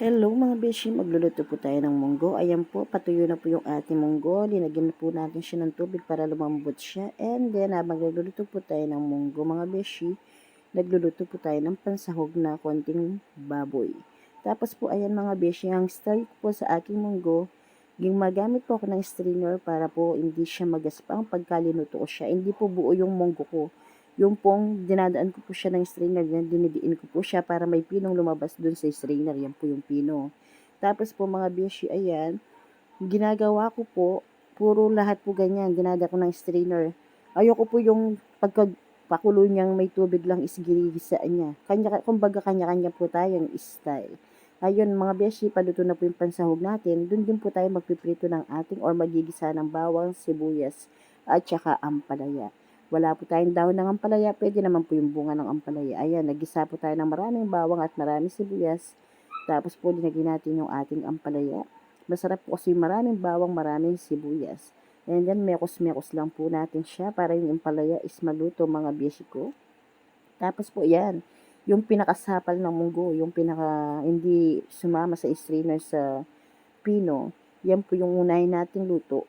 Hello mga beshi, magluluto po tayo ng munggo. Ayan po, patuyo na po yung ating munggo. Linagyan na po natin siya ng tubig para lumambot siya. And then, habang nagluluto po tayo ng munggo mga beshi, nagluluto po tayo ng pansahog na konting baboy. Tapos po, ayan mga beshi, ang style ko po sa aking munggo, yung magamit po ako ng strainer para po hindi siya magaspang pagkalinuto ko siya. Hindi po buo yung munggo ko. Yung pong dinadaan ko po siya ng strainer, dinidiin ko po siya para may pinong lumabas dun sa strainer. Yan po yung pino. Tapos po mga beshi, ayan, ginagawa ko po, puro lahat po ganyan, dinada ko ng strainer. Ayoko po yung pagpakulo niyang may tubig lang is ginigisaan niya. Kumbaga kanya-kanya po tayong style. Ayun mga beshi, paluto na po yung pansahog natin. Dun din po tayo magpiprito ng ating or magigisa ng bawang, sibuyas, at saka ampalaya. Wala po tayong dahon ng ampalaya, pwede naman po yung bunga ng ampalaya. Ayan, nagisa po tayo ng maraming bawang at maraming sibuyas. Tapos po, linagyan natin yung ating ampalaya. Masarap po kasi maraming bawang, maraming sibuyas. And then, mekos-mekos lang po natin siya para yung ampalaya is maluto mga beshi ko. Tapos po, yan, yung pinakasapal ng munggo, yung pinaka, hindi sumama sa strainer sa pino, yan po yung unahin natin luto.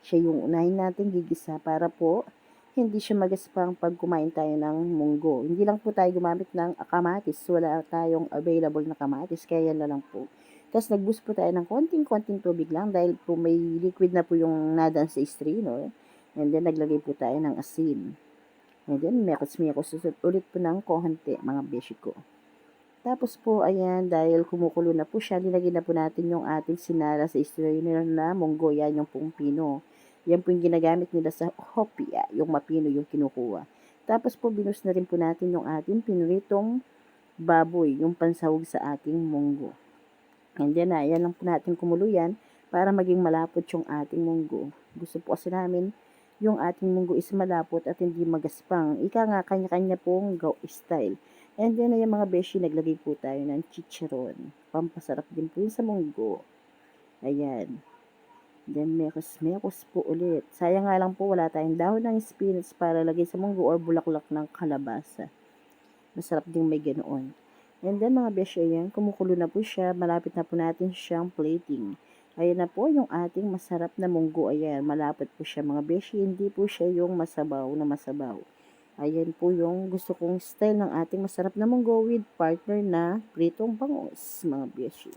Siya yung unahin natin gigisa para po hindi siya magaspang pag kumain tayo ng munggo. Hindi lang po tayo gumamit ng kamatis. Wala tayong available na kamatis, kaya yan na lang po. Tapos nag-boost po tayo ng konting-konting tubig lang dahil po may liquid na po yung nadaan sa strainer. And then naglagay po tayo ng asin. And then mekos-mekos ulit po ng konti mga beshi ko. Tapos po, ayan, dahil kumukulo na po siya, linagyan na po natin yung ating sinala sa strainer na munggo. Yan yung pong pino. Yan po yung ginagamit nila sa hopia, yung mapino yung kinukuha. Tapos po, binus na rin po natin yung ating pinritong baboy, yung pansahog sa ating munggo. And then, ayan lang po natin kumulo yan para maging malapot yung ating munggo. Gusto po kasi namin yung ating munggo is malapot at hindi magaspang. Ika nga, kanya-kanya pong go style. And then, ayan mga beshi, naglagay po tayo ng chicharon. Pampasarap din po yun sa munggo. Ayan. Then, mekos-mekos po ulit. Sayang nga lang po, wala tayong dahon ng spinach para lagay sa munggo or bulaklak ng kalabasa. Masarap din may ganoon. And then, mga beshi, ayan, kumukulo na po siya. Malapit na po natin siyang plating. Ayan na po yung ating masarap na munggo. Ayan, malapit po siya mga beshi. Hindi po siya yung masabaw na masabaw. Ayan po yung gusto kong style ng ating masarap na munggo with partner na pritong bangus, mga beshi.